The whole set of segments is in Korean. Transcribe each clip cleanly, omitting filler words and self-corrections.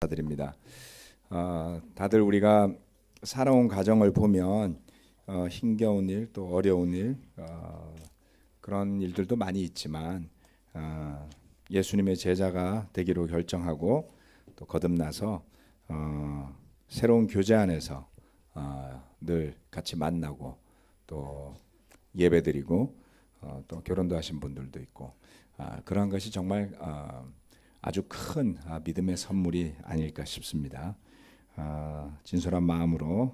드립니다. 다들 우리가 살아온 가정을 보면 힘겨운 일, 또 어려운 일, 그런 일들도 많이 있지만 예수님의 제자가 되기로 결정하고 또 거듭나서 새로운 교제 안에서 늘 같이 만나고 또 예배드리고 또 결혼도 하신 분들도 있고 그러한 것이 정말 아주 큰 믿음의 선물이 아닐까 싶습니다. 진솔한 마음으로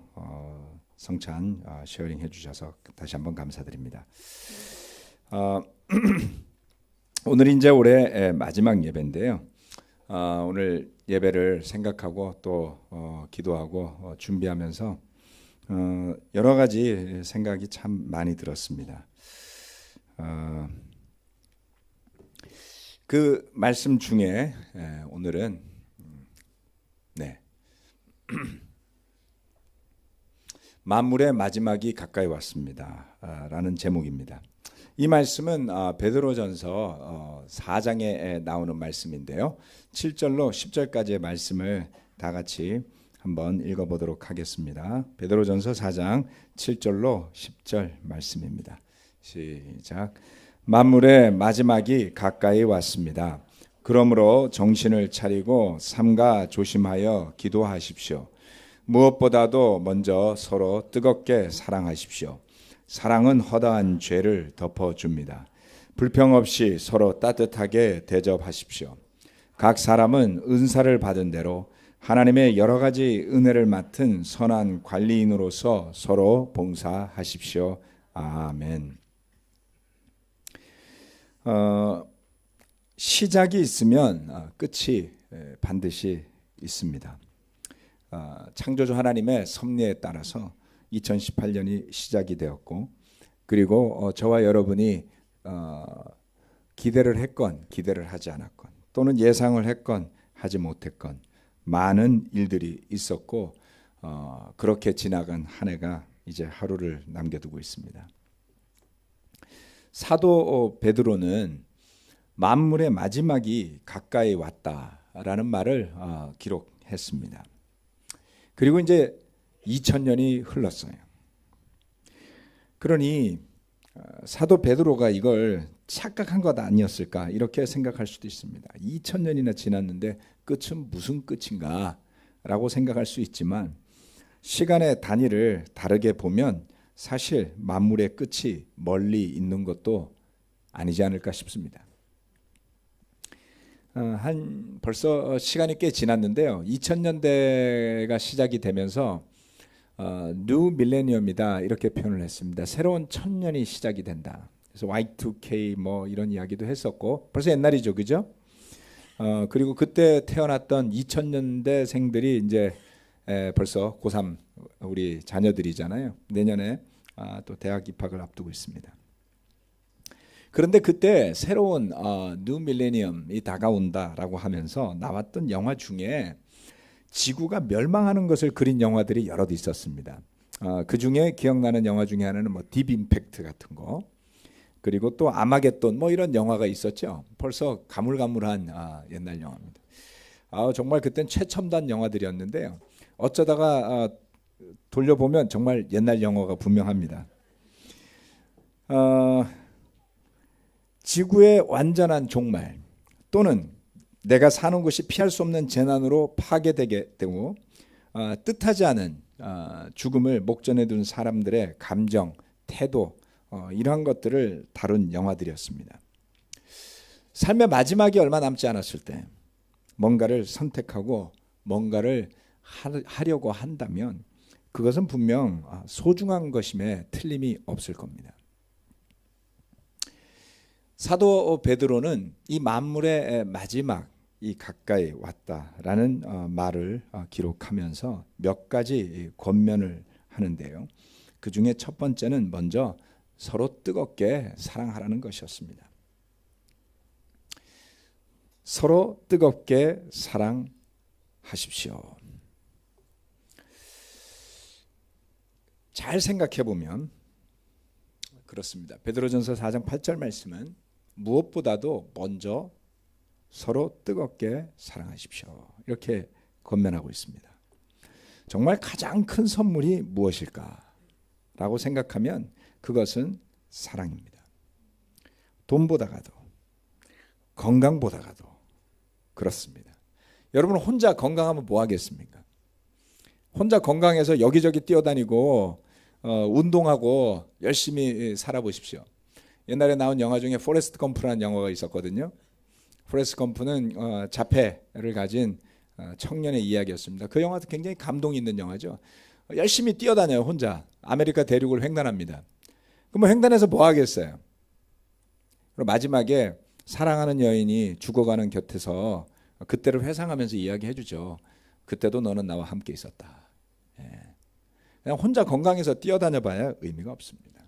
성찬 쉐어링 해주셔서 다시 한번 감사드립니다. 오늘이 이제 올해 마지막 예배인데요. 오늘 예배를 생각하고 또 기도하고 준비하면서 여러 가지 생각이 참 많이 들었습니다. 그 말씀 중에 오늘은 만물의 마지막이 가까이 왔습니다 라는 제목입니다. 이 말씀은 베드로전서 4장에 나오는 말씀인데요. 7절로 10절까지의 말씀을 다 같이 한번 읽어보도록 하겠습니다. 베드로전서 4장 7절로 10절 말씀입니다. 시작. 만물의 마지막이 가까이 왔습니다. 그러므로 정신을 차리고 삼가 조심하여 기도하십시오. 무엇보다도 먼저 서로 뜨겁게 사랑하십시오. 사랑은 허다한 죄를 덮어줍니다. 불평 없이 서로 따뜻하게 대접하십시오. 각 사람은 은사를 받은 대로 하나님의 여러 가지 은혜를 맡은 선한 관리인으로서 서로 봉사하십시오. 아멘. 시작이 있으면 끝이 반드시 있습니다. 창조주 하나님의 섭리에 따라서 2018년이 시작이 되었고, 그리고 저와 여러분이 기대를 했건 기대를 하지 않았건 또는 예상을 했건 하지 못했건 많은 일들이 있었고 그렇게 지나간 한 해가 이제 하루를 남겨두고 있습니다. 사도 베드로는 만물의 마지막이 가까이 왔다라는 말을 기록했습니다. 그리고 이제 2000년이 흘렀어요. 그러니 사도 베드로가 이걸 착각한 것 아니었을까 이렇게 생각할 수도 있습니다. 2000년이나 지났는데 끝은 무슨 끝인가 라고 생각할 수 있지만 시간의 단위를 다르게 보면 사실 만물의 끝이 멀리 있는 것도 아니지 않을까 싶습니다. 벌써 시간이 꽤 지났는데요. 2000년대가 시작이 되면서 뉴 밀레니엄이다 이렇게 표현을 했습니다. 새로운 천년이 시작이 된다. 그래서 Y2K 뭐 이런 이야기도 했었고 벌써 옛날이죠, 그죠? 그리고 그때 태어났던 2000년대생들이 이제 벌써 고3 우리 자녀들이잖아요. 내년에 또 대학 입학을 앞두고 있습니다. 그런데 그때 새로운 뉴 밀레니엄이 다가온다라고 하면서 나왔던 영화 중에 지구가 멸망하는 것을 그린 영화들이 여럿 있었습니다. 그 중에 기억나는 영화 중에 하나는 뭐 딥 임팩트 같은 거, 그리고 또 아마겟돈 뭐 이런 영화가 있었죠. 벌써 가물가물한 옛날 영화입니다. 정말 그땐 최첨단 영화들이었는데요. 어쩌다가 돌려보면 정말 옛날 영화가 분명합니다. 지구의 완전한 종말 또는 내가 사는 곳이 피할 수 없는 재난으로 파괴되게 되고 뜻하지 않은 죽음을 목전에 둔 사람들의 감정, 태도 이러한 것들을 다룬 영화들이었습니다. 삶의 마지막이 얼마 남지 않았을 때 뭔가를 선택하고 뭔가를 하려고 한다면 그것은 분명 소중한 것임에 틀림이 없을 겁니다. 사도 베드로는 이 만물의 마지막이 가까이 왔다라는 말을 기록하면서 몇 가지 권면을 하는데요. 그 중에 첫 번째는 먼저 서로 뜨겁게 사랑하라는 것이었습니다. 서로 뜨겁게 사랑하십시오. 잘 생각해 보면 그렇습니다. 베드로전서 4장 8절 말씀은 무엇보다도 먼저 서로 뜨겁게 사랑하십시오. 이렇게 권면하고 있습니다. 정말 가장 큰 선물이 무엇일까라고 생각하면 그것은 사랑입니다. 돈보다가도 건강보다가도 그렇습니다. 여러분 혼자 건강하면 뭐 하겠습니까? 혼자 건강해서 여기저기 뛰어다니고 운동하고 열심히 살아보십시오. 옛날에 나온 영화 중에 포레스트 검프라는 영화가 있었거든요. 포레스트 검프는 자폐를 가진 청년의 이야기였습니다. 그 영화도 굉장히 감동 있는 영화죠. 열심히 뛰어다녀요. 혼자 아메리카 대륙을 횡단합니다. 그럼 횡단해서 뭐 하겠어요? 그리고 마지막에 사랑하는 여인이 죽어가는 곁에서 그때를 회상하면서 이야기해 주죠. 그때도 너는 나와 함께 있었다. 그냥 혼자 건강해서 뛰어다녀 봐야 의미가 없습니다.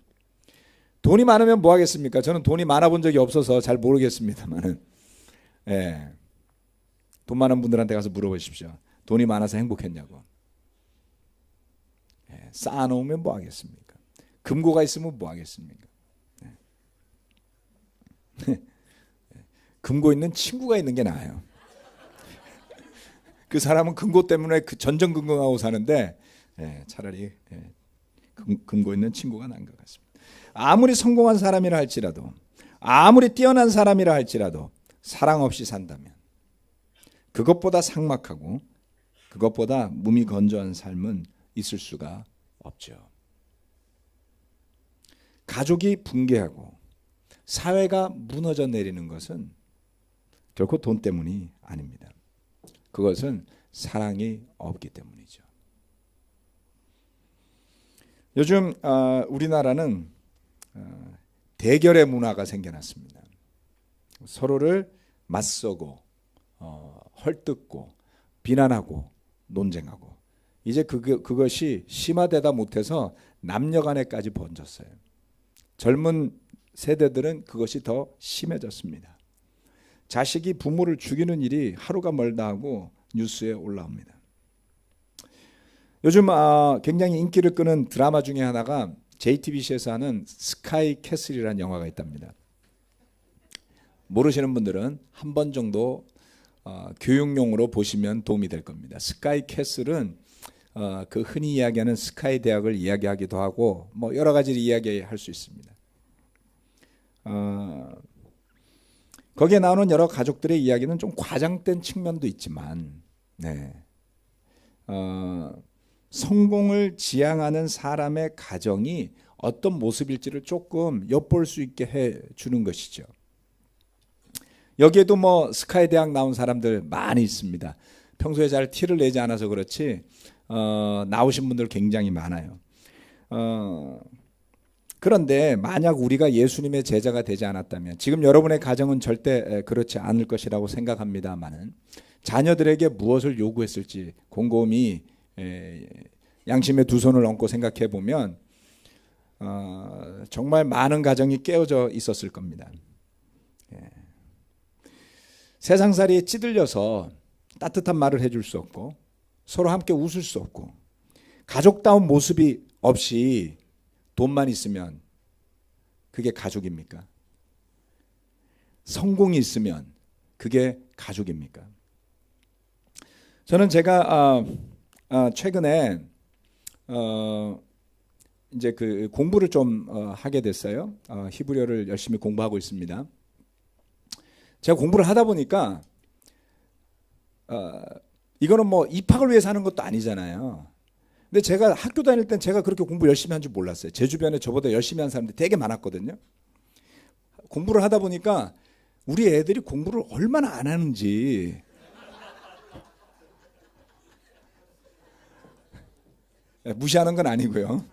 돈이 많으면 뭐 하겠습니까? 저는 돈이 많아 본 적이 없어서 잘 모르겠습니다만은 돈 많은 분들한테 가서 물어보십시오. 돈이 많아서 행복했냐고. 쌓아놓으면 뭐 하겠습니까? 금고가 있으면 뭐 하겠습니까? 금고 있는 친구가 있는 게 나아요. 그 사람은 금고 때문에 그 전전긍긍하고 사는데 차라리 금고 있는 친구가 나은 것 같습니다. 아무리 성공한 사람이라 할지라도 아무리 뛰어난 사람이라 할지라도 사랑 없이 산다면 그것보다 삭막하고 그것보다 무미건조한 삶은 있을 수가 없죠. 가족이 붕괴하고 사회가 무너져 내리는 것은 결코 돈 때문이 아닙니다. 그것은 사랑이 없기 때문이죠. 요즘 우리나라는 대결의 문화가 생겨났습니다. 서로를 맞서고 헐뜯고 비난하고 논쟁하고 이제 그것이 심화되다 못해서 남녀 간에까지 번졌어요. 젊은 세대들은 그것이 더 심해졌습니다. 자식이 부모를 죽이는 일이 하루가 멀다 하고 뉴스에 올라옵니다. 요즘 굉장히 인기를 끄는 드라마 중에 하나가 JTBC에서 하는 스카이 캐슬이라는 영화가 있답니다. 모르시는 분들은 한 번 정도 교육용으로 보시면 도움이 될 겁니다. 스카이 캐슬은 그 흔히 이야기하는 스카이 대학을 이야기하기도 하고 뭐 여러 가지를 이야기할 수 있습니다. 거기에 나오는 여러 가족들의 이야기는 좀 과장된 측면도 있지만 성공을 지향하는 사람의 가정이 어떤 모습일지를 조금 엿볼 수 있게 해주는 것이죠. 여기에도 뭐 스카이 대학 나온 사람들 많이 있습니다. 평소에 잘 티를 내지 않아서 그렇지 나오신 분들 굉장히 많아요. 그런데 만약 우리가 예수님의 제자가 되지 않았다면 지금 여러분의 가정은 절대 그렇지 않을 것이라고 생각합니다만은 자녀들에게 무엇을 요구했을지 곰곰이 양심의 두 손을 얹고 생각해 보면 정말 많은 가정이 깨어져 있었을 겁니다. 세상살이에 찌들려서 따뜻한 말을 해줄 수 없고 서로 함께 웃을 수 없고 가족다운 모습이 없이 돈만 있으면 그게 가족입니까? 성공이 있으면 그게 가족입니까? 저는 제가 최근에 이제 그 공부를 좀 하게 됐어요. 히브리어를 열심히 공부하고 있습니다. 제가 공부를 하다 보니까 이거는 뭐 입학을 위해서 하는 것도 아니잖아요. 근데 제가 학교 다닐 땐 제가 그렇게 공부 열심히 한 줄 몰랐어요. 제 주변에 저보다 열심히 한 사람들이 되게 많았거든요. 공부를 하다 보니까 우리 애들이 공부를 얼마나 안 하는지 무시하는 건 아니고요.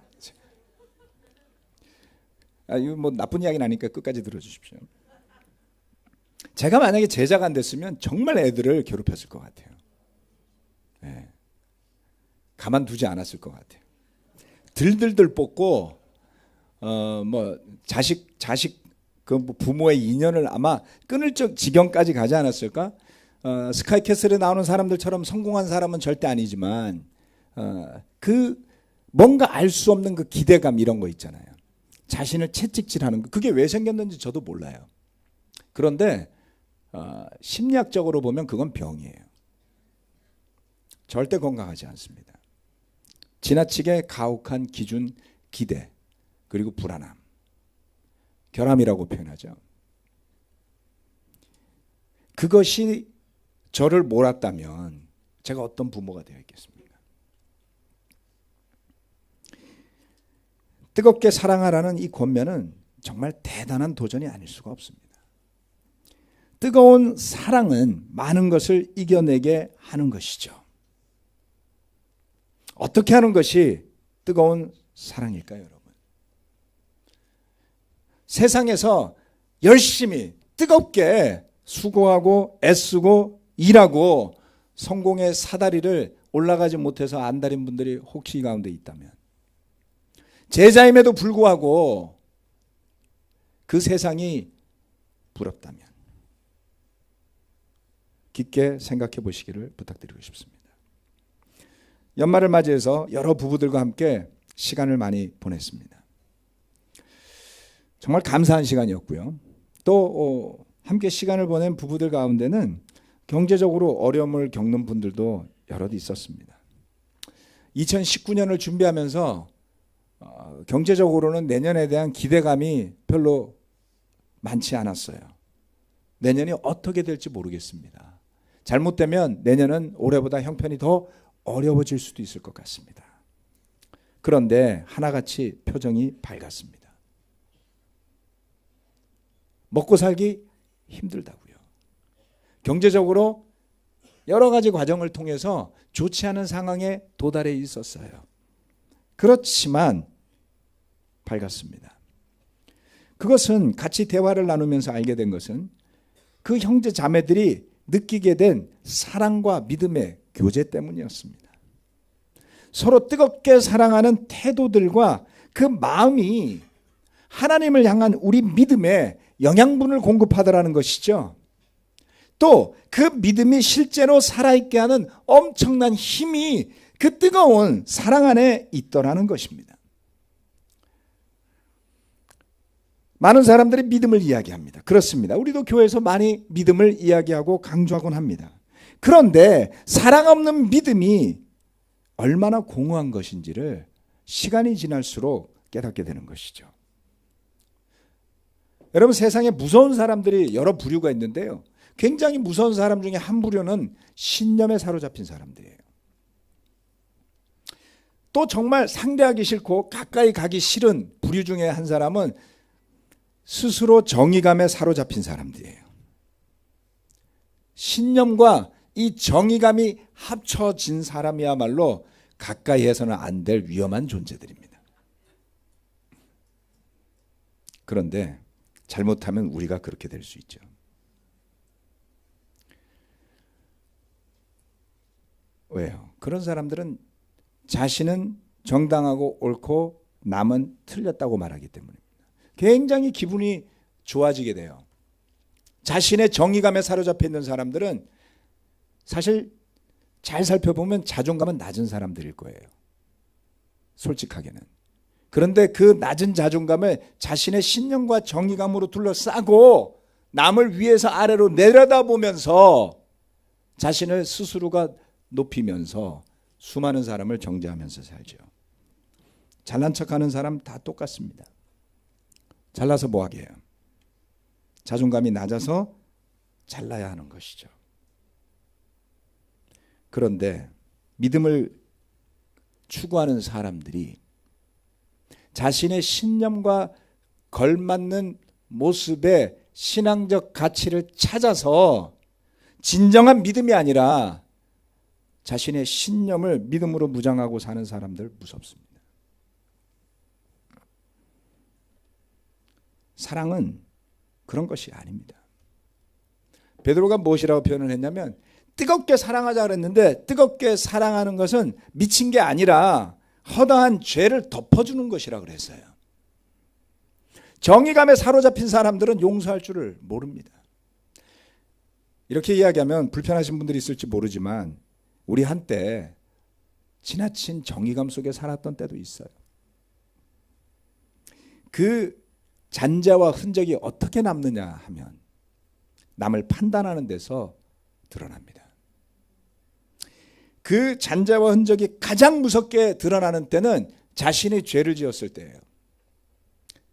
이거 뭐 나쁜 이야기는 아니니까 끝까지 들어주십시오. 제가 만약에 제자가 안 됐으면 정말 애들을 괴롭혔을 것 같아요. 가만두지 않았을 것 같아요. 들들들 뽑고 뭐 자식 그 부모의 인연을 아마 끊을 지경까지 가지 않았을까? 스카이캐슬에 나오는 사람들처럼 성공한 사람은 절대 아니지만 그 뭔가 알 수 없는 그 기대감 이런 거 있잖아요. 자신을 채찍질하는 거 그게 왜 생겼는지 저도 몰라요. 그런데 심리학적으로 보면 그건 병이에요. 절대 건강하지 않습니다. 지나치게 가혹한 기준, 기대, 그리고 불안함, 결함이라고 표현하죠. 그것이 저를 몰았다면 제가 어떤 부모가 되어 있겠습니까? 뜨겁게 사랑하라는 이 권면은 정말 대단한 도전이 아닐 수가 없습니다. 뜨거운 사랑은 많은 것을 이겨내게 하는 것이죠. 어떻게 하는 것이 뜨거운 사랑일까요, 여러분? 세상에서 열심히 뜨겁게 수고하고 애쓰고 일하고 성공의 사다리를 올라가지 못해서 안달인 분들이 혹시 이 가운데 있다면, 제자임에도 불구하고 그 세상이 부럽다면 깊게 생각해 보시기를 부탁드리고 싶습니다. 연말을 맞이해서 여러 부부들과 함께 시간을 많이 보냈습니다. 정말 감사한 시간이었고요. 또 함께 시간을 보낸 부부들 가운데는 경제적으로 어려움을 겪는 분들도 여럿 있었습니다. 2019년을 준비하면서 경제적으로는 내년에 대한 기대감이 별로 많지 않았어요. 내년이 어떻게 될지 모르겠습니다. 잘못되면 내년은 올해보다 형편이 더 어려워질 수도 있을 것 같습니다. 그런데 하나같이 표정이 밝았습니다. 먹고 살기 힘들다고요. 경제적으로 여러 가지 과정을 통해서 좋지 않은 상황에 도달해 있었어요. 그렇지만 밝았습니다. 그것은 같이 대화를 나누면서 알게 된 것은 그 형제 자매들이 느끼게 된 사랑과 믿음의 교제 때문이었습니다. 서로 뜨겁게 사랑하는 태도들과 그 마음이 하나님을 향한 우리 믿음에 영양분을 공급하더라는 것이죠. 또 그 믿음이 실제로 살아있게 하는 엄청난 힘이 그 뜨거운 사랑 안에 있더라는 것입니다. 많은 사람들이 믿음을 이야기합니다. 그렇습니다. 우리도 교회에서 많이 믿음을 이야기하고 강조하곤 합니다. 그런데 사랑 없는 믿음이 얼마나 공허한 것인지를 시간이 지날수록 깨닫게 되는 것이죠. 여러분, 세상에 무서운 사람들이 여러 부류가 있는데요. 굉장히 무서운 사람 중에 한 부류는 신념에 사로잡힌 사람들이에요. 또 정말 상대하기 싫고 가까이 가기 싫은 부류 중에 한 사람은 스스로 정의감에 사로잡힌 사람들이에요. 신념과 이 정의감이 합쳐진 사람이야말로 가까이 해서는 안 될 위험한 존재들입니다. 그런데 잘못하면 우리가 그렇게 될 수 있죠. 왜요? 그런 사람들은 자신은 정당하고 옳고 남은 틀렸다고 말하기 때문입니다. 굉장히 기분이 좋아지게 돼요. 자신의 정의감에 사로잡혀 있는 사람들은 사실 잘 살펴보면 자존감은 낮은 사람들일 거예요. 솔직하게는. 그런데 그 낮은 자존감을 자신의 신념과 정의감으로 둘러싸고 남을 위에서 아래로 내려다보면서 자신을 스스로가 높이면서 수많은 사람을 정죄하면서 살죠. 잘난 척하는 사람 다 똑같습니다. 잘나서 뭐하게 해요? 자존감이 낮아서 잘나야 하는 것이죠. 그런데 믿음을 추구하는 사람들이 자신의 신념과 걸맞는 모습의 신앙적 가치를 찾아서 진정한 믿음이 아니라 자신의 신념을 믿음으로 무장하고 사는 사람들 무섭습니다. 사랑은 그런 것이 아닙니다. 베드로가 무엇이라고 표현을 했냐면 뜨겁게 사랑하자 그랬는데 뜨겁게 사랑하는 것은 미친 게 아니라 허다한 죄를 덮어주는 것이라고 그랬어요. 정의감에 사로잡힌 사람들은 용서할 줄을 모릅니다. 이렇게 이야기하면 불편하신 분들이 있을지 모르지만 우리 한때 지나친 정의감 속에 살았던 때도 있어요. 그 잔재와 흔적이 어떻게 남느냐 하면 남을 판단하는 데서 드러납니다. 그 잔재와 흔적이 가장 무섭게 드러나는 때는 자신이 죄를 지었을 때예요.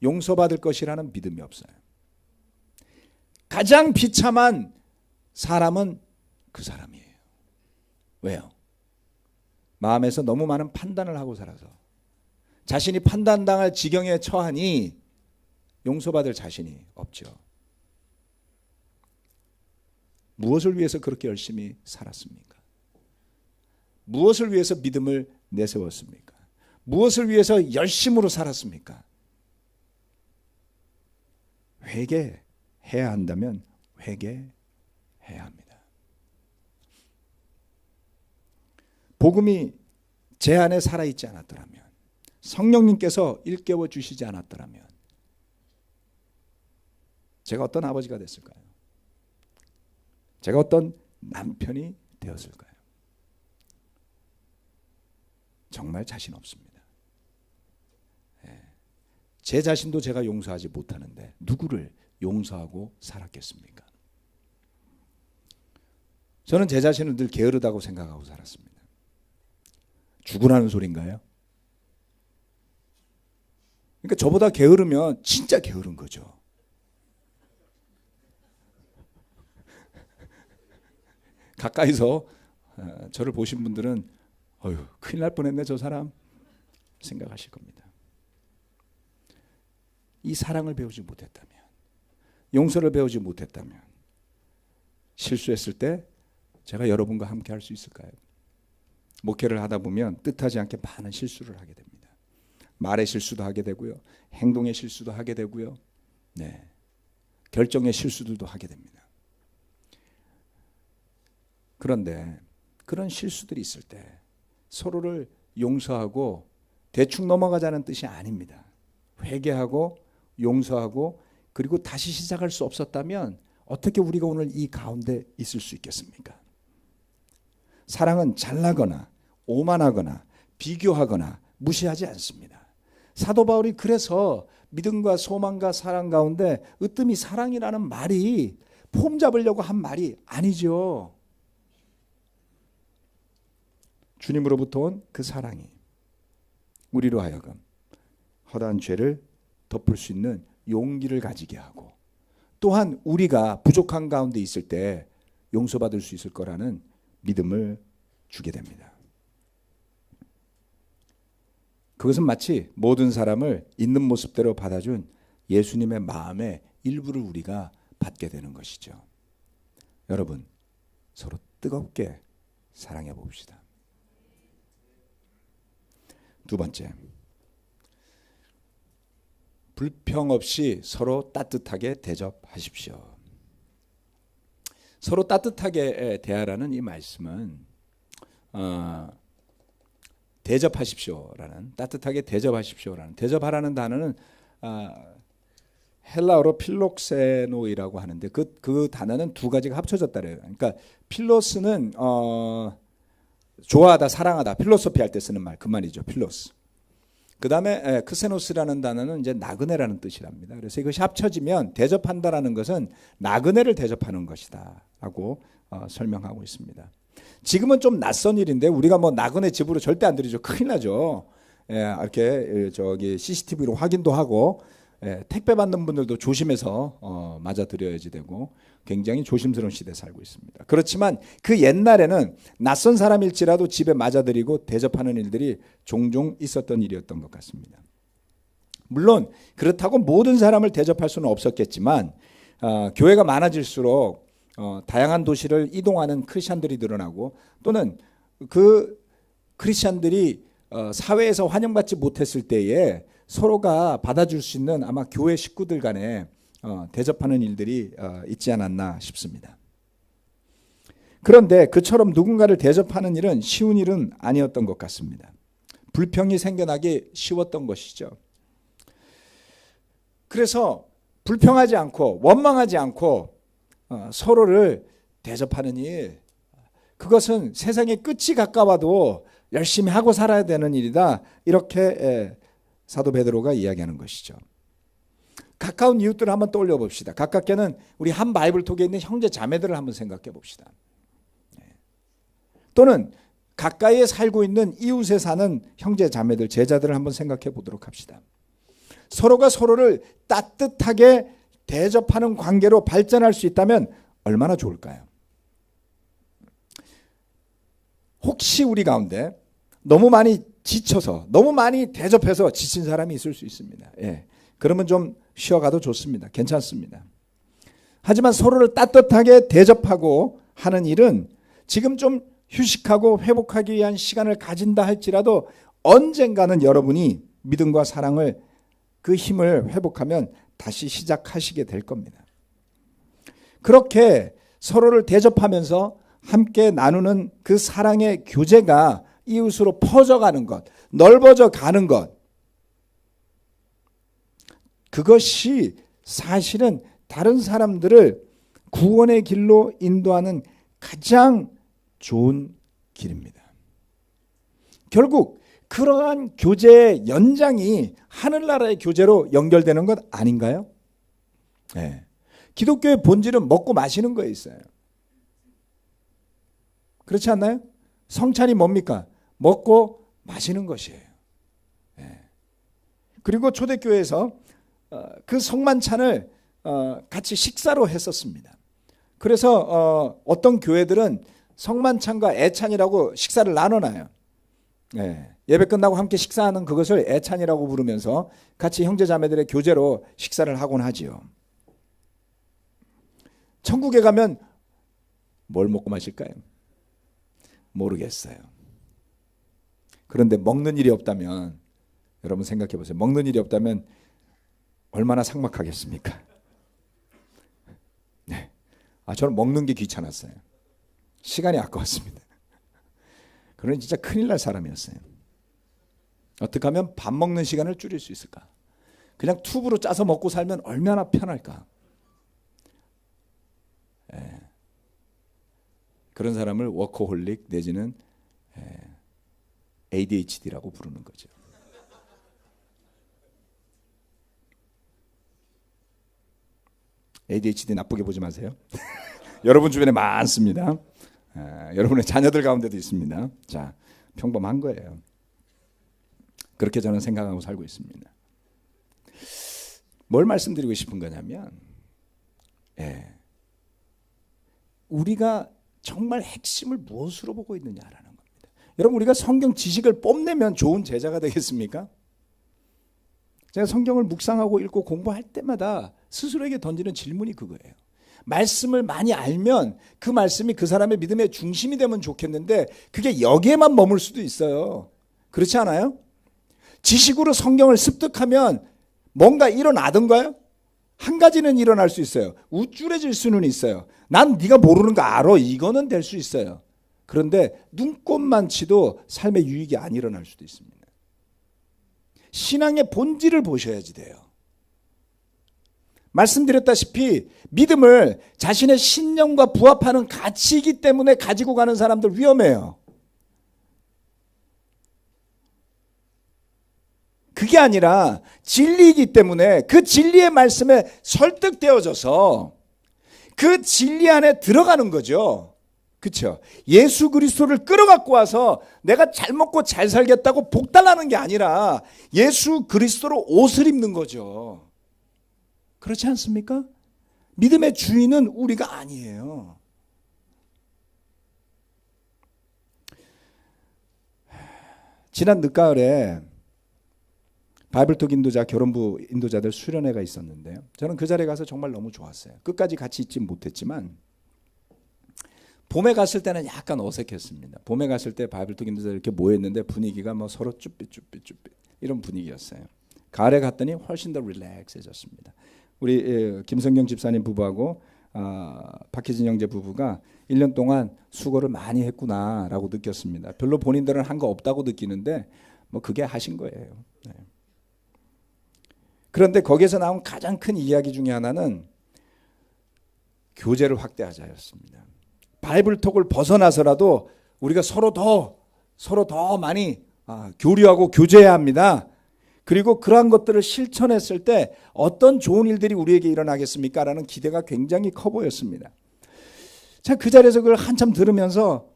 용서받을 것이라는 믿음이 없어요. 가장 비참한 사람은 그 사람이에요. 왜요? 마음에서 너무 많은 판단을 하고 살아서 자신이 판단당할 지경에 처하니 용서받을 자신이 없죠. 무엇을 위해서 그렇게 열심히 살았습니까? 무엇을 위해서 믿음을 내세웠습니까? 무엇을 위해서 열심으로 살았습니까? 회개해야 한다면 회개해야 합니다. 복음이 제 안에 살아있지 않았더라면, 성령님께서 일깨워 주시지 않았더라면 제가 어떤 아버지가 됐을까요? 제가 어떤 남편이 되었을까요? 정말 자신 없습니다. 제 자신도 제가 용서하지 못하는데 누구를 용서하고 살았겠습니까? 저는 제 자신을 늘 게으르다고 생각하고 살았습니다. 죽으라는 소린가요? 그러니까 저보다 게으르면 진짜 게으른 거죠. 가까이서 저를 보신 분들은 어휴, 큰일 날 뻔했네 저 사람 생각하실 겁니다. 이 사랑을 배우지 못했다면, 용서를 배우지 못했다면 실수했을 때 제가 여러분과 함께 할 수 있을까요? 목회를 하다 보면 뜻하지 않게 많은 실수를 하게 됩니다. 말의 실수도 하게 되고요, 행동의 실수도 하게 되고요, 결정의 실수들도 하게 됩니다. 그런데 그런 실수들이 있을 때 서로를 용서하고 대충 넘어가자는 뜻이 아닙니다. 회개하고 용서하고 그리고 다시 시작할 수 없었다면 어떻게 우리가 오늘 이 가운데 있을 수 있겠습니까? 사랑은 잘나거나 오만하거나 비교하거나 무시하지 않습니다. 사도 바울이 그래서 믿음과 소망과 사랑 가운데 으뜸이 사랑이라는 말이 폼 잡으려고 한 말이 아니죠. 주님으로부터 온 그 사랑이 우리로 하여금 허다한 죄를 덮을 수 있는 용기를 가지게 하고, 또한 우리가 부족한 가운데 있을 때 용서받을 수 있을 거라는 믿음을 주게 됩니다. 그것은 마치 모든 사람을 있는 모습대로 받아준 예수님의 마음의 일부를 우리가 받게 되는 것이죠. 여러분, 서로 뜨겁게 사랑해 봅시다. 두 번째, 불평 없이 서로 따뜻하게 대접하십시오. 서로 따뜻하게 대하라는 이 말씀은 대접하십시오라는, 따뜻하게 대접하십시오라는, 대접하라는 단어는 헬라어로 필록세노이라고 하는데 그 단어는 두 가지가 합쳐졌다 그래요. 그러니까 필로스는 좋아하다, 사랑하다, 필로소피 할 때 쓰는 말, 그 말이죠. 필로스. 그 다음에 크세노스라는 단어는 이제 나그네라는 뜻이랍니다. 그래서 이것이 합쳐지면 대접한다라는 것은 나그네를 대접하는 것이다 라고 설명하고 있습니다. 지금은 좀 낯선 일인데 우리가 뭐 나그네 집으로 절대 안 들이죠. 큰일 나죠. 이렇게 저기 CCTV로 확인도 하고, 택배 받는 분들도 조심해서 맞아드려야지 되고, 굉장히 조심스러운 시대에 살고 있습니다. 그렇지만 그 옛날에는 낯선 사람일지라도 집에 맞아들이고 대접하는 일들이 종종 있었던 일이었던 것 같습니다. 물론 그렇다고 모든 사람을 대접할 수는 없었겠지만 교회가 많아질수록 다양한 도시를 이동하는 크리스찬들이 늘어나고, 또는 그 크리스찬들이 사회에서 환영받지 못했을 때에 서로가 받아줄 수 있는 아마 교회 식구들 간에 대접하는 일들이 있지 않았나 싶습니다. 그런데 그처럼 누군가를 대접하는 일은 쉬운 일은 아니었던 것 같습니다. 불평이 생겨나기 쉬웠던 것이죠. 그래서 불평하지 않고 원망하지 않고 서로를 대접하는 일, 그것은 세상의 끝이 가까워도 열심히 하고 살아야 되는 일이다, 이렇게 사도 베드로가 이야기하는 것이죠. 가까운 이웃들을 한번 떠올려 봅시다. 가깝게는 우리 한 바이블 톡에 있는 형제 자매들을 한번 생각해 봅시다. 또는 가까이에 살고 있는 이웃에 사는 형제 자매들, 제자들을 한번 생각해 보도록 합시다. 서로가 서로를 따뜻하게 대접하는 관계로 발전할 수 있다면 얼마나 좋을까요? 혹시 우리 가운데 너무 많이 지쳐서 너무 많이 대접해서 지친 사람이 있을 수 있습니다. 예. 그러면 좀 쉬어가도 좋습니다. 괜찮습니다. 하지만 서로를 따뜻하게 대접하고 하는 일은 지금 좀 휴식하고 회복하기 위한 시간을 가진다 할지라도 언젠가는 여러분이 믿음과 사랑을 그 힘을 회복하면 다시 시작하시게 될 겁니다. 그렇게 서로를 대접하면서 함께 나누는 그 사랑의 교제가 이웃으로 퍼져가는 것, 넓어져 가는 것, 그것이 사실은 다른 사람들을 구원의 길로 인도하는 가장 좋은 길입니다. 결국 그러한 교제의 연장이 하늘나라의 교제로 연결되는 것 아닌가요? 네. 기독교의 본질은 먹고 마시는 거에 있어요. 그렇지 않나요? 성찬이 뭡니까? 먹고 마시는 것이에요. 네. 그리고 초대교회에서 그 성만찬을 같이 식사로 했었습니다. 그래서 어떤 교회들은 성만찬과 애찬이라고 식사를 나눠놔요. 네. 예배 끝나고 함께 식사하는 그것을 애찬이라고 부르면서 같이 형제자매들의 교제로 식사를 하곤 하지요. 천국에 가면 뭘 먹고 마실까요? 모르겠어요. 그런데 먹는 일이 없다면 여러분 생각해 보세요. 먹는 일이 없다면 얼마나 삭막하겠습니까? 네. 저는 먹는 게 귀찮았어요. 시간이 아까웠습니다. 그러니 진짜 큰일 날 사람이었어요. 어떻게 하면 밥 먹는 시간을 줄일 수 있을까? 그냥 튜브로 짜서 먹고 살면 얼마나 편할까? 예. 그런 사람을 워커홀릭 내지는 ADHD라고 부르는 거죠. ADHD 나쁘게 보지 마세요. 여러분 주변에 많습니다. 여러분의 자녀들 가운데도 있습니다. 자, 평범한 거예요. 그렇게 저는 생각하고 살고 있습니다. 뭘 말씀드리고 싶은 거냐면, 우리가 정말 핵심을 무엇으로 보고 있느냐라는 겁니다. 여러분, 우리가 성경 지식을 뽐내면 좋은 제자가 되겠습니까? 제가 성경을 묵상하고 읽고 공부할 때마다 스스로에게 던지는 질문이 그거예요. 말씀을 많이 알면 그 말씀이 그 사람의 믿음의 중심이 되면 좋겠는데 그게 여기에만 머물 수도 있어요. 그렇지 않아요? 지식으로 성경을 습득하면 뭔가 일어나던가요? 한 가지는 일어날 수 있어요. 우쭐해질 수는 있어요. 난 네가 모르는 거 알아. 이거는 될 수 있어요. 그런데 눈꼽만 치도 삶의 유익이 안 일어날 수도 있습니다. 신앙의 본질을 보셔야지 돼요. 말씀드렸다시피 믿음을 자신의 신념과 부합하는 가치이기 때문에 가지고 가는 사람들 위험해요. 그게 아니라 진리이기 때문에 그 진리의 말씀에 설득되어져서 그 진리 안에 들어가는 거죠. 그렇죠? 예수 그리스도를 끌어갖고 와서 내가 잘 먹고 잘 살겠다고 복 달라는 게 아니라 예수 그리스도로 옷을 입는 거죠. 그렇지 않습니까? 믿음의 주인은 우리가 아니에요. 지난 늦가을에 바이블톡 인도자 결혼부 인도자들 수련회가 있었는데요. 저는 그 자리에 가서 정말 너무 좋았어요. 끝까지 같이 있진 못했지만 봄에 갔을 때는 약간 어색했습니다. 봄에 갔을 때 바이블톡 인도자들 이렇게 모였는데 분위기가 뭐 서로 쭈삣쭈삣쭈삣 이런 분위기였어요. 가을에 갔더니 훨씬 더 릴렉스해졌습니다. 우리 김성경 집사님 부부하고 박혜진 형제 부부가 1년 동안 수고를 많이 했구나라고 느꼈습니다. 별로 본인들은 한 거 없다고 느끼는데 뭐 그게 하신 거예요. 네. 그런데 거기에서 나온 가장 큰 이야기 중에 하나는 교제를 확대하자였습니다. 바이블톡을 벗어나서라도 우리가 서로 더 많이 교류하고 교제해야 합니다. 그리고 그러한 것들을 실천했을 때 어떤 좋은 일들이 우리에게 일어나겠습니까? 라는 기대가 굉장히 커 보였습니다. 제가 그 자리에서 그걸 한참 들으면서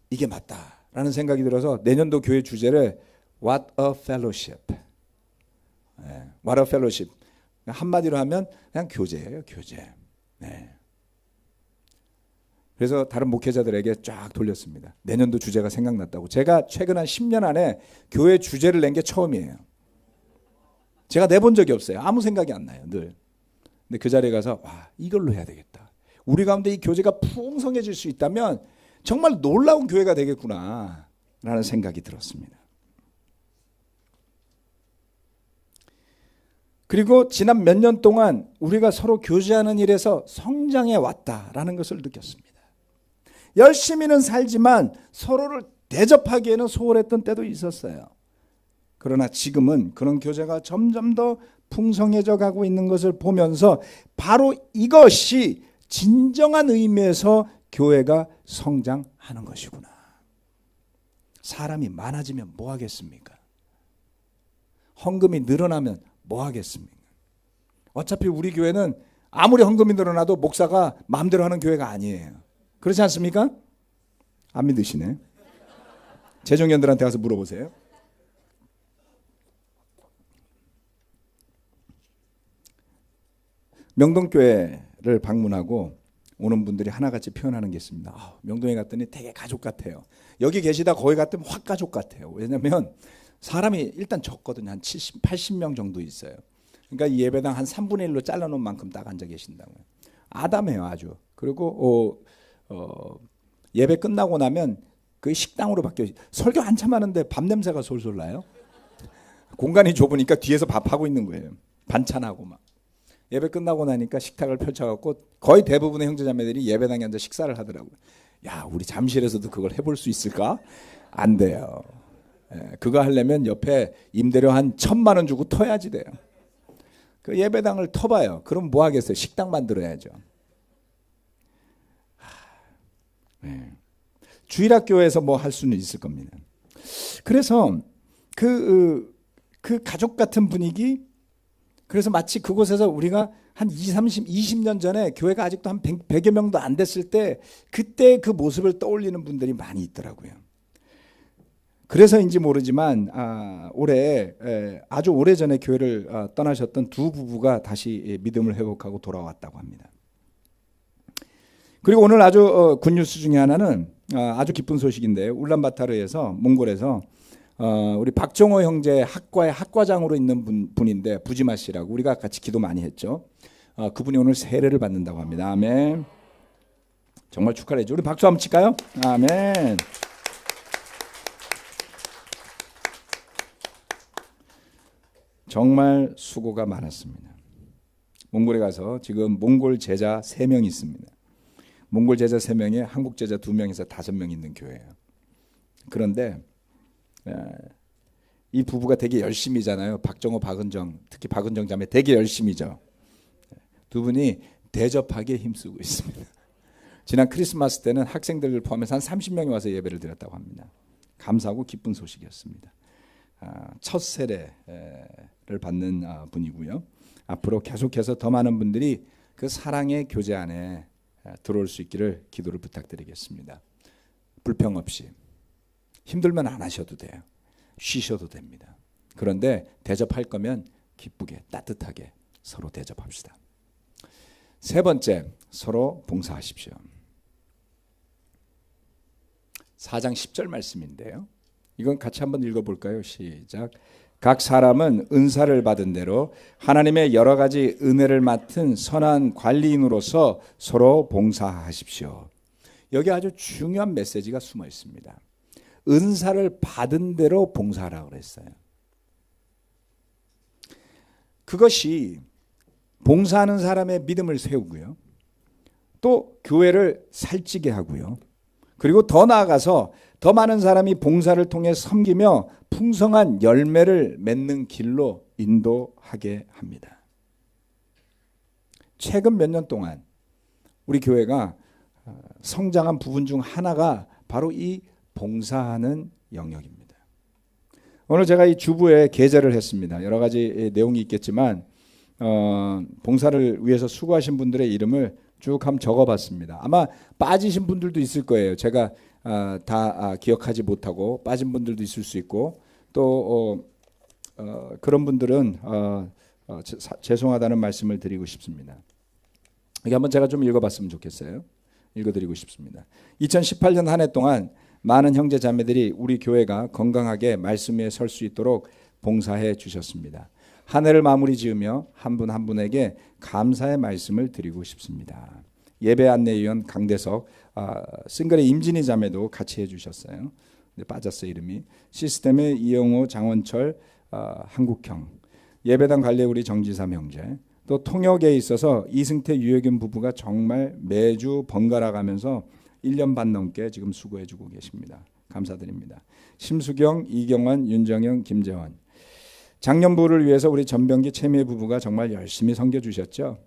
이게 맞다 라는 생각이 들어서 내년도 교회 주제를 What a Fellowship. What a Fellowship. 한마디로 하면 그냥 교제예요, 교제. 네. 그래서 다른 목회자들에게 쫙 돌렸습니다. 내년도 주제가 생각났다고. 제가 최근 한 10년 안에 교회 주제를 낸 게 처음이에요. 제가 내본 적이 없어요. 아무 생각이 안 나요, 늘. 근데 그 자리에 가서 와, 이걸로 해야 되겠다. 우리 가운데 이 교제가 풍성해질 수 있다면 정말 놀라운 교회가 되겠구나 라는 생각이 들었습니다. 그리고 지난 몇 년 동안 우리가 서로 교제하는 일에서 성장해 왔다라는 것을 느꼈습니다. 열심히는 살지만 서로를 대접하기에는 소홀했던 때도 있었어요. 그러나 지금은 그런 교제가 점점 더 풍성해져 가고 있는 것을 보면서 바로 이것이 진정한 의미에서 교회가 성장하는 것이구나. 사람이 많아지면 뭐 하겠습니까? 헌금이 늘어나면 뭐 하겠습니까? 어차피 우리 교회는 아무리 헌금이 늘어나도 목사가 마음대로 하는 교회가 아니에요. 그렇지 않습니까? 안 믿으시네. 재정연들한테 가서 물어보세요. 명동교회를 방문하고 오는 분들이 하나같이 표현하는 게 있습니다. 명동에 갔더니 되게 가족 같아요. 여기 계시다 거기 갔더니 확 가족 같아요. 왜냐하면 사람이 일단 적거든요. 한 70, 80명 정도 있어요. 그러니까 이 예배당 한 3분의 1로 잘라놓은 만큼 딱 앉아 계신다고요. 아담해요, 아주. 그리고 예배 끝나고 나면 그 식당으로 바뀌어요. 설교 한참 하는데 밥 냄새가 솔솔 나요. 공간이 좁으니까 뒤에서 밥하고 있는 거예요. 반찬하고 막. 예배 끝나고 나니까 식탁을 펼쳐갖고 거의 대부분의 형제자매들이 예배당에 앉아 식사를 하더라고요. 야, 우리 잠실에서도 그걸 해볼 수 있을까? 안 돼요. 그거 하려면 옆에 임대료 한 1,000만 원 주고 터야지 돼요. 그 예배당을 터봐요. 그럼 뭐 하겠어요? 식당 만들어야죠. 주일학교에서 뭐 할 수는 있을 겁니다. 그래서 그 가족 같은 분위기, 그래서 마치 그곳에서 우리가 한 20년 전에 교회가 아직도 한 100여 명도 안 됐을 때 그때 그 모습을 떠올리는 분들이 많이 있더라고요. 그래서인지 모르지만 올해 아주 오래전에 교회를 떠나셨던 두 부부가 다시 믿음을 회복하고 돌아왔다고 합니다. 그리고 오늘 아주 굿뉴스 중에 하나는 아주 기쁜 소식인데 울란바타르에서 몽골에서 우리 박정호 형제 학과의 학과장으로 있는 분인데 부지마 씨라고 우리가 같이 기도 많이 했죠. 그분이 오늘 세례를 받는다고 합니다. 아멘. 정말 축하를 해줘. 우리 박수 한번 칠까요? 아멘. 정말 수고가 많았습니다. 몽골에 가서 지금 몽골 제자 3명 있습니다. 몽골 제자 3명에 한국 제자 2명에서 5명 있는 교회예요. 그런데 이 부부가 되게 열심히잖아요. 박정호, 박은정, 특히 박은정 자매 되게 열심히죠. 두 분이 대접하기에 힘쓰고 있습니다. 지난 크리스마스 때는 학생들을 포함해서 한 30명이 와서 예배를 드렸다고 합니다. 감사하고 기쁜 소식이었습니다. 첫 세례를 받는 분이고요. 앞으로 계속해서 더 많은 분들이 그 사랑의 교제 안에 들어올 수 있기를 기도를 부탁드리겠습니다. 불평 없이. 힘들면 안 하셔도 돼요. 쉬셔도 됩니다. 그런데 대접할 거면 기쁘게 따뜻하게 서로 대접합시다. 세 번째, 서로 봉사하십시오. 4장 10절 말씀인데요. 이건 같이 한번 읽어볼까요? 시작. 각 사람은 은사를 받은 대로 하나님의 여러 가지 은혜를 맡은 선한 관리인으로서 서로 봉사하십시오. 여기 아주 중요한 메시지가 숨어 있습니다. 은사를 받은 대로 봉사하라고 그랬어요. 그것이 봉사하는 사람의 믿음을 세우고요. 또 교회를 살찌게 하고요. 그리고 더 나아가서 더 많은 사람이 봉사를 통해 섬기며 풍성한 열매를 맺는 길로 인도하게 합니다. 최근 몇 년 동안 우리 교회가 성장한 부분 중 하나가 바로 이 봉사하는 영역입니다. 오늘 제가 이 주부에 게재를 했습니다. 여러 가지 내용이 있겠지만 봉사를 위해서 수고하신 분들의 이름을 쭉 한번 적어봤습니다. 아마 빠지신 분들도 있을 거예요. 제가 다 기억하지 못하고 빠진 분들도 있을 수 있고 또 그런 분들은 죄송하다는 말씀을 드리고 싶습니다. 이게 한번 제가 좀 읽어봤으면 좋겠어요. 읽어드리고 싶습니다. 2018년 한 해 동안 많은 형제 자매들이 우리 교회가 건강하게 말씀 위에 설 수 있도록 봉사해 주셨습니다. 한 해를 마무리 지으며 한 분 한 분에게 감사의 말씀을 드리고 싶습니다. 예배 안내위원 강대석, 싱글의 임진희 자매도 같이 해주셨어요. 근데 빠졌어요 이름이. 시스템의 이영호, 장원철, 한국형, 예배당 관리 우리 정지삼 형제, 또 통역에 있어서 이승태, 유혜균 부부가 정말 매주 번갈아 가면서 1년 반 넘게 지금 수고해주고 계십니다. 감사드립니다. 심수경, 이경환, 윤정영, 김재원. 작년부를 위해서 우리 전병기 최미애 부부가 정말 열심히 섬겨주셨죠.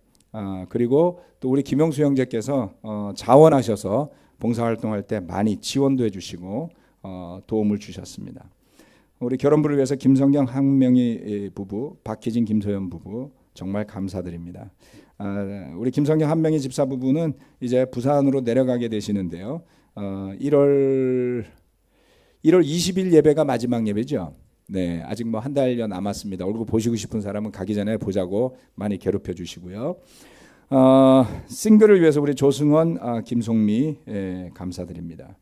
그리고 또 우리 김영수 형제께서 자원하셔서 봉사활동할 때 많이 지원도 해주시고 도움을 주셨습니다. 우리 결혼부를 위해서 김성경, 한명희 부부, 박희진, 김소연 부부 정말 감사드립니다. 우리 김성경, 한명희 집사 부부는 이제 부산으로 내려가게 되시는데요. 1월 20일 예배가 마지막 예배죠. 네, 아직 뭐 한 달여 남았습니다. 얼굴 보시고 싶은 사람은 가기 전에 보자고 많이 괴롭혀 주시고요. 싱글을 위해서 우리 조승원, 김송미 감사드립니다.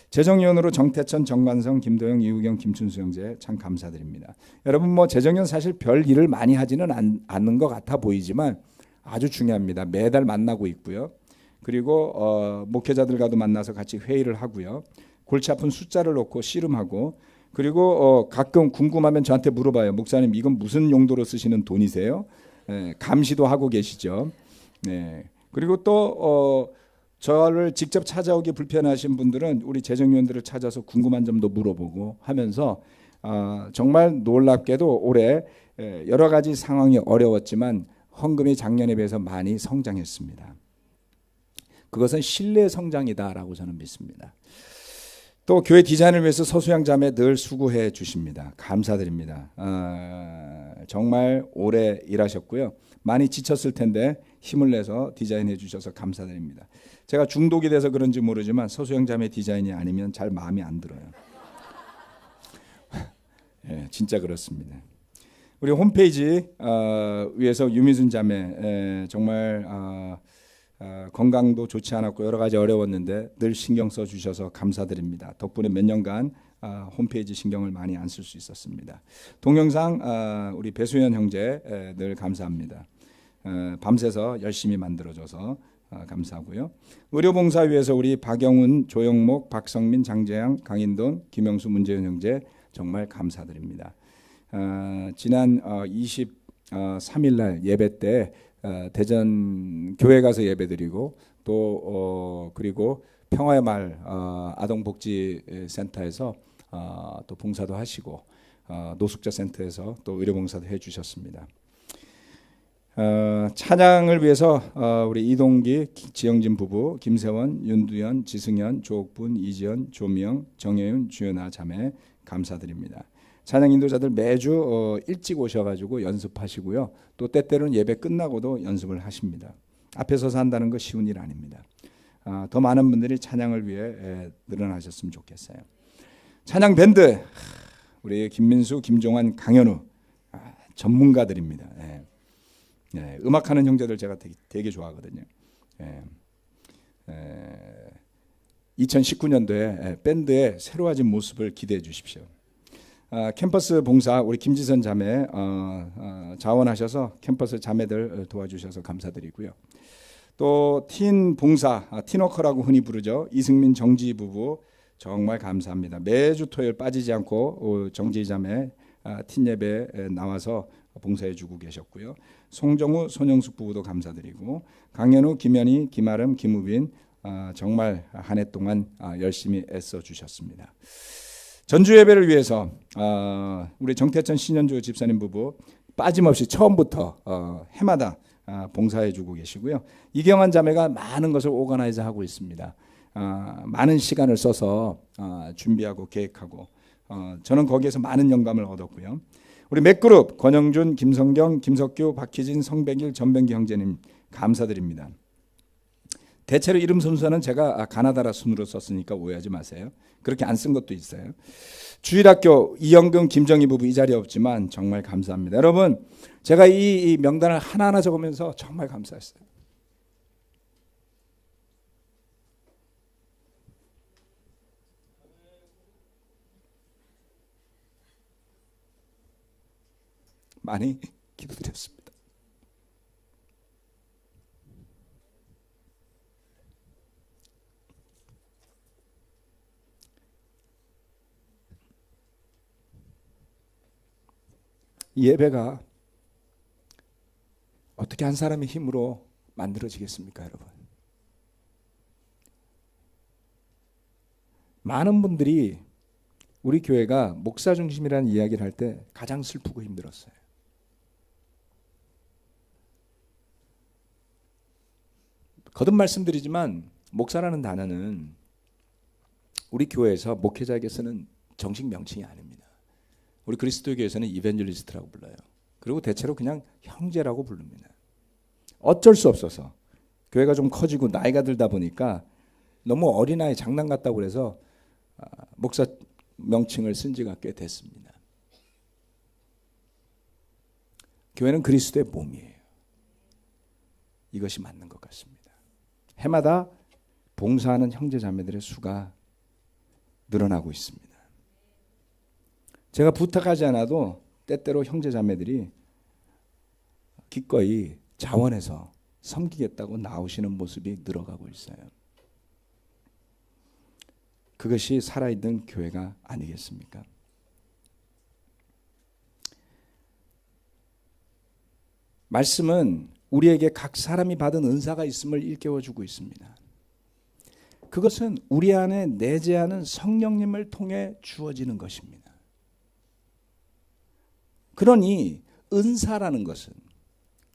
재정위원으로 정태천, 정관성, 김도영, 이우경, 김춘수 형제 참 감사드립니다. 여러분 뭐 재정위원 사실 별 일을 많이 하지는 않는 것 같아 보이지만 아주 중요합니다. 매달 만나고 있고요. 그리고 목회자들과도 만나서 같이 회의를 하고요. 골치 아픈 숫자를 놓고 씨름하고, 그리고 가끔 궁금하면 저한테 물어봐요. 목사님 이건 무슨 용도로 쓰시는 돈이세요? 감시도 하고 계시죠. 네. 그리고 또 저를 직접 찾아오기 불편하신 분들은 우리 재정위원들을 찾아서 궁금한 점도 물어보고 하면서 정말 놀랍게도 올해 여러 가지 상황이 어려웠지만 헌금이 작년에 비해서 많이 성장했습니다. 그것은 신뢰 성장이다라고 저는 믿습니다. 또 교회 디자인을 위해서 서수양 자매 늘 수고해 주십니다. 감사드립니다. 정말 오래 일하셨고요. 많이 지쳤을 텐데 힘을 내서 디자인해 주셔서 감사드립니다. 제가 중독이 돼서 그런지 모르지만 서수양 자매 디자인이 아니면 잘 마음에 안 들어요. 예, 진짜 그렇습니다. 우리 홈페이지 위에서 유미순 자매 정말 건강도 좋지 않았고 여러 가지 어려웠는데 늘 신경 써 주셔서 감사드립니다. 덕분에 몇 년간 홈페이지 신경을 많이 안 쓸 수 있었습니다. 동영상 우리 배수연 형제 늘 감사합니다. 밤새서 열심히 만들어줘서 감사하고요. 의료봉사위에서 우리 박영훈, 조영목, 박성민, 장재양, 강인돈, 김영수, 문재윤 형제 정말 감사드립니다. 지난 23일 날 예배 때 대전 교회 가서 예배드리고 또 그리고 평화의 말 아동복지센터에서 또 봉사도 하시고 노숙자 센터에서 또 의료봉사도 해주셨습니다. 찬양을 위해서 우리 이동기, 지영진 부부, 김세원, 윤두현, 지승현, 조옥분, 이지연, 조미영, 정혜윤, 주연아 자매 감사드립니다. 찬양 인도자들 매주 일찍 오셔가지고 연습하시고요. 또 때때로는 예배 끝나고도 연습을 하십니다. 앞에 서서 한다는 거 쉬운 일 아닙니다. 더 많은 분들이 찬양을 위해 늘어나셨으면 좋겠어요. 찬양 밴드 우리 김민수, 김종환, 강현우 전문가들입니다. 네, 음악하는 형제들 제가 되게 좋아하거든요. 2019년도에 밴드의 새로워진 모습을 기대해 주십시오. 캠퍼스 봉사 우리 김지선 자매 자원하셔서 캠퍼스 자매들 도와주셔서 감사드리고요. 또 팀 봉사 팀워커라고 흔히 부르죠. 이승민, 정지 부부 정말 감사합니다. 매주 토요일 빠지지 않고 정지 자매 팀 예배에 나와서 봉사해주고 계셨고요. 송정우, 손영숙 부부도 감사드리고 강현우, 김현희, 김아름, 김우빈 정말 한 해 동안 열심히 애써 주셨습니다. 전주 예배를 위해서 우리 정태천 신현주 집사님 부부 빠짐없이 처음부터 해마다 봉사해주고 계시고요. 이경환 자매가 많은 것을 오가나이즈 하고 있습니다. 많은 시간을 써서 준비하고 계획하고 저는 거기에서 많은 영감을 얻었고요. 우리 맥그룹 권영준, 김성경, 김석규, 박희진, 성백일, 전병기 형제님 감사드립니다. 대체로 이름 순서는 제가 가나다라 순으로 썼으니까 오해하지 마세요. 그렇게 안 쓴 것도 있어요. 주일학교 이영근 김정희 부부 이 자리에 없지만 정말 감사합니다. 여러분, 제가 이 명단을 하나하나 적으면서 정말 감사했어요. 많이 기도드렸습니다. 이 예배가 어떻게 한 사람의 힘으로 만들어지겠습니까, 여러분? 많은 분들이 우리 교회가 목사 중심이라는 이야기를 할 때 가장 슬프고 힘들었어요. 거듭 말씀드리지만 목사라는 단어는 우리 교회에서 목회자에게 쓰는 정식 명칭이 아닙니다. 우리 그리스도교에서는 이벤젤리스트라고 불러요. 그리고 대체로 그냥 형제라고 부릅니다. 어쩔 수 없어서 교회가 좀 커지고 나이가 들다 보니까 너무 어린아이 장난 같다고 그래서 목사 명칭을 쓴 지가 꽤 됐습니다. 교회는 그리스도의 몸이에요. 이것이 맞는 것 같습니다. 해마다 봉사하는 형제 자매들의 수가 늘어나고 있습니다. 제가 부탁하지 않아도 때때로 형제 자매들이 기꺼이 자원해서 섬기겠다고 나오시는 모습이 늘어가고 있어요. 그것이 살아있는 교회가 아니겠습니까? 말씀은 우리에게 각 사람이 받은 은사가 있음을 일깨워주고 있습니다. 그것은 우리 안에 내재하는 성령님을 통해 주어지는 것입니다. 그러니 은사라는 것은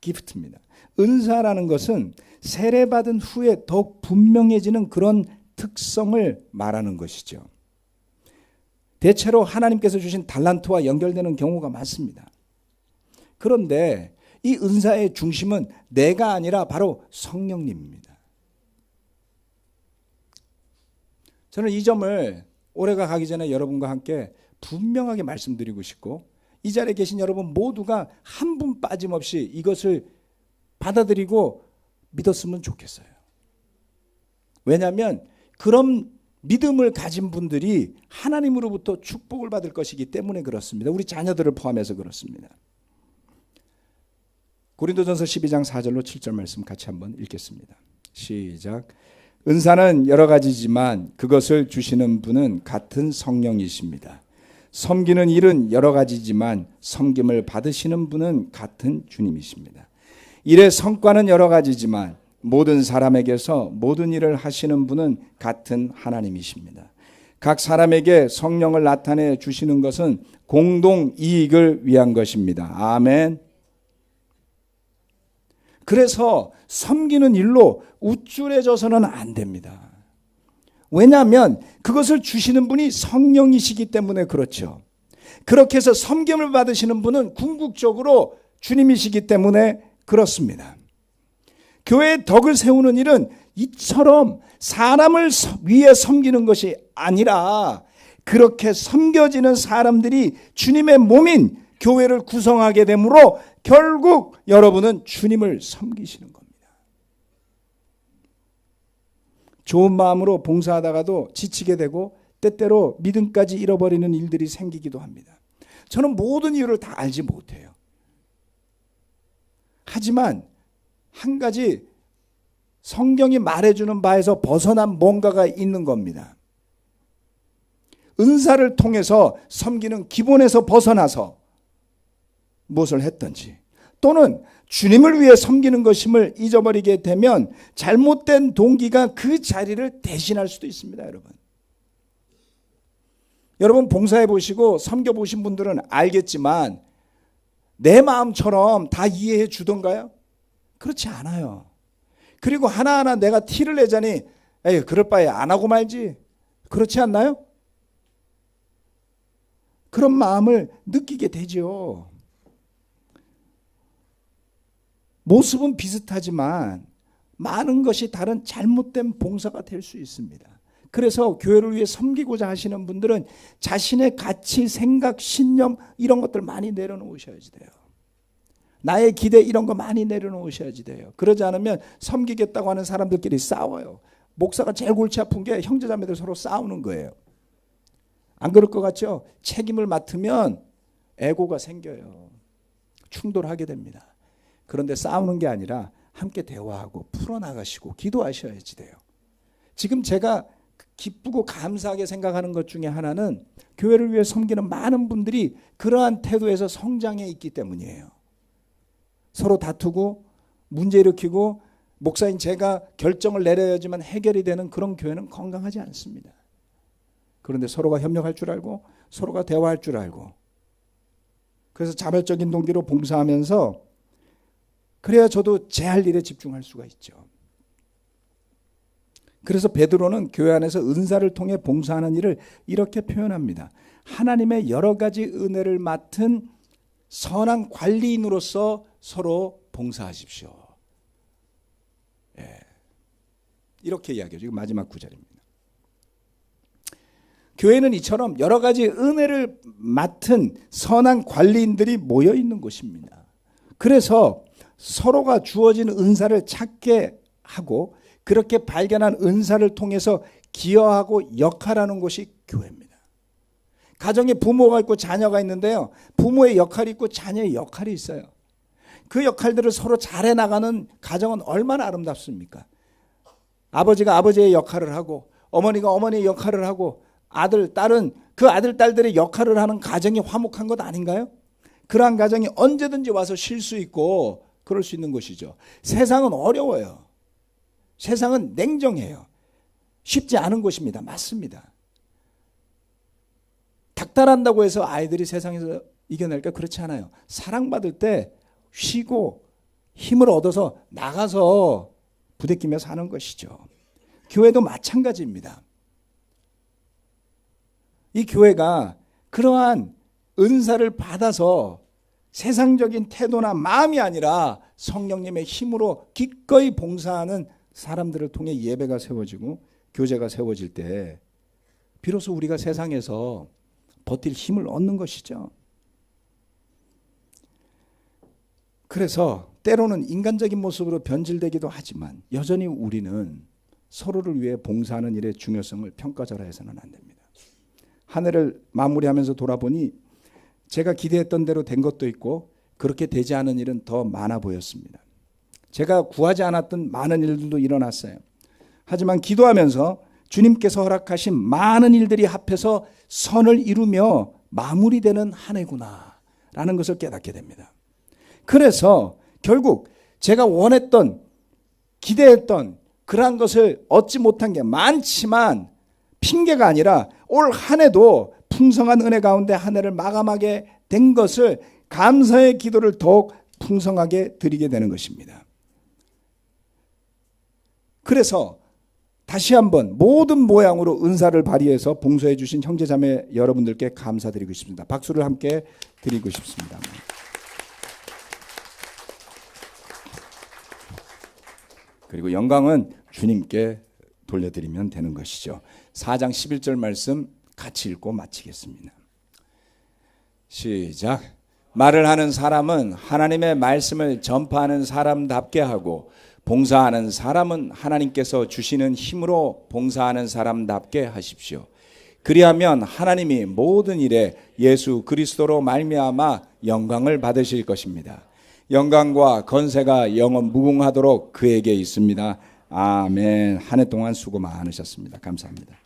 기프트입니다. 은사라는 것은 세례받은 후에 더욱 분명해지는 그런 특성을 말하는 것이죠. 대체로 하나님께서 주신 달란트와 연결되는 경우가 많습니다. 그런데 이 은사의 중심은 내가 아니라 바로 성령님입니다. 저는 이 점을 올해가 가기 전에 여러분과 함께 분명하게 말씀드리고 싶고, 이 자리에 계신 여러분 모두가 한 분 빠짐없이 이것을 받아들이고 믿었으면 좋겠어요. 왜냐하면 그런 믿음을 가진 분들이 하나님으로부터 축복을 받을 것이기 때문에 그렇습니다. 우리 자녀들을 포함해서 그렇습니다. 고린도전서 12장 4절로 7절 말씀 같이 한번 읽겠습니다. 시작. 은사는 여러 가지지만 그것을 주시는 분은 같은 성령이십니다. 섬기는 일은 여러 가지지만 섬김을 받으시는 분은 같은 주님이십니다. 일의 성과는 여러 가지지만 모든 사람에게서 모든 일을 하시는 분은 같은 하나님이십니다. 각 사람에게 성령을 나타내 주시는 것은 공동 이익을 위한 것입니다. 아멘. 그래서 섬기는 일로 우쭐해져서는 안 됩니다. 왜냐하면 그것을 주시는 분이 성령이시기 때문에 그렇죠. 그렇게 해서 섬김을 받으시는 분은 궁극적으로 주님이시기 때문에 그렇습니다. 교회의 덕을 세우는 일은 이처럼 사람을 위해 섬기는 것이 아니라 그렇게 섬겨지는 사람들이 주님의 몸인 교회를 구성하게 되므로 결국 여러분은 주님을 섬기시는 겁니다. 좋은 마음으로 봉사하다가도 지치게 되고 때때로 믿음까지 잃어버리는 일들이 생기기도 합니다. 저는 모든 이유를 다 알지 못해요. 하지만 한 가지 성경이 말해주는 바에서 벗어난 뭔가가 있는 겁니다. 은사를 통해서 섬기는 기본에서 벗어나서 무엇을 했든지 또는 주님을 위해 섬기는 것임을 잊어버리게 되면 잘못된 동기가 그 자리를 대신할 수도 있습니다. 여러분 봉사해 보시고 섬겨 보신 분들은 알겠지만 내 마음처럼 다 이해해 주던가요? 그렇지 않아요. 그리고 하나하나 내가 티를 내자니 에이 그럴 바에 안 하고 말지. 그렇지 않나요? 그런 마음을 느끼게 되죠. 모습은 비슷하지만 많은 것이 다른 잘못된 봉사가 될 수 있습니다. 그래서 교회를 위해 섬기고자 하시는 분들은 자신의 가치, 생각, 신념 이런 것들 많이 내려놓으셔야지 돼요. 나의 기대 이런 거 많이 내려놓으셔야지 돼요. 그러지 않으면 섬기겠다고 하는 사람들끼리 싸워요. 목사가 제일 골치 아픈 게 형제자매들 서로 싸우는 거예요. 안 그럴 것 같죠? 책임을 맡으면 애고가 생겨요. 충돌하게 됩니다. 그런데 싸우는 게 아니라 함께 대화하고 풀어나가시고 기도하셔야지 돼요. 지금 제가 기쁘고 감사하게 생각하는 것 중에 하나는 교회를 위해 섬기는 많은 분들이 그러한 태도에서 성장해 있기 때문이에요. 서로 다투고 문제 일으키고 목사인 제가 결정을 내려야지만 해결이 되는 그런 교회는 건강하지 않습니다. 그런데 서로가 협력할 줄 알고 서로가 대화할 줄 알고 그래서 자발적인 동기로 봉사하면서 그래야 저도 제 할 일에 집중할 수가 있죠. 그래서 베드로는 교회 안에서 은사를 통해 봉사하는 일을 이렇게 표현합니다. 하나님의 여러 가지 은혜를 맡은 선한 관리인으로서 서로 봉사하십시오. 예. 이렇게 이야기해요. 지금 마지막 구절입니다. 교회는 이처럼 여러 가지 은혜를 맡은 선한 관리인들이 모여 있는 곳입니다. 그래서 서로가 주어진 은사를 찾게 하고 그렇게 발견한 은사를 통해서 기여하고 역할하는 곳이 교회입니다. 가정에 부모가 있고 자녀가 있는데요. 부모의 역할이 있고 자녀의 역할이 있어요. 그 역할들을 서로 잘해 나가는 가정은 얼마나 아름답습니까? 아버지가 아버지의 역할을 하고 어머니가 어머니의 역할을 하고 아들, 딸은 그 아들, 딸들의 역할을 하는 가정이 화목한 것 아닌가요? 그러한 가정이 언제든지 와서 쉴 수 있고 그럴 수 있는 곳이죠. 세상은 어려워요. 세상은 냉정해요. 쉽지 않은 곳입니다. 맞습니다. 닥달한다고 해서 아이들이 세상에서 이겨낼까? 그렇지 않아요. 사랑받을 때 쉬고 힘을 얻어서 나가서 부대끼며 사는 것이죠. 교회도 마찬가지입니다. 이 교회가 그러한 은사를 받아서 세상적인 태도나 마음이 아니라 성령님의 힘으로 기꺼이 봉사하는 사람들을 통해 예배가 세워지고 교제가 세워질 때 비로소 우리가 세상에서 버틸 힘을 얻는 것이죠. 그래서 때로는 인간적인 모습으로 변질되기도 하지만 여전히 우리는 서로를 위해 봉사하는 일의 중요성을 평가절하 해서는 안 됩니다. 한 해를 마무리하면서 돌아보니 제가 기대했던 대로 된 것도 있고 그렇게 되지 않은 일은 더 많아 보였습니다. 제가 구하지 않았던 많은 일들도 일어났어요. 하지만 기도하면서 주님께서 허락하신 많은 일들이 합해서 선을 이루며 마무리되는 한 해구나 라는 것을 깨닫게 됩니다. 그래서 결국 제가 원했던 기대했던 그러한 것을 얻지 못한 게 많지만 핑계가 아니라 올 한 해도 풍성한 은혜 가운데 한 해를 마감하게 된 것을 감사의 기도를 더욱 풍성하게 드리게 되는 것입니다. 그래서 다시 한번 모든 모양으로 은사를 발휘해서 봉사해 주신 형제자매 여러분들께 감사드리고 싶습니다. 박수를 함께 드리고 싶습니다. 그리고 영광은 주님께 돌려드리면 되는 것이죠. 4장 11절 말씀 같이 읽고 마치겠습니다. 시작. 말을 하는 사람은 하나님의 말씀을 전파하는 사람답게 하고 봉사하는 사람은 하나님께서 주시는 힘으로 봉사하는 사람답게 하십시오. 그리하면 하나님이 모든 일에 예수 그리스도로 말미암아 영광을 받으실 것입니다. 영광과 건세가 영원 무궁하도록 그에게 있습니다. 아멘. 한 해 동안 수고 많으셨습니다. 감사합니다.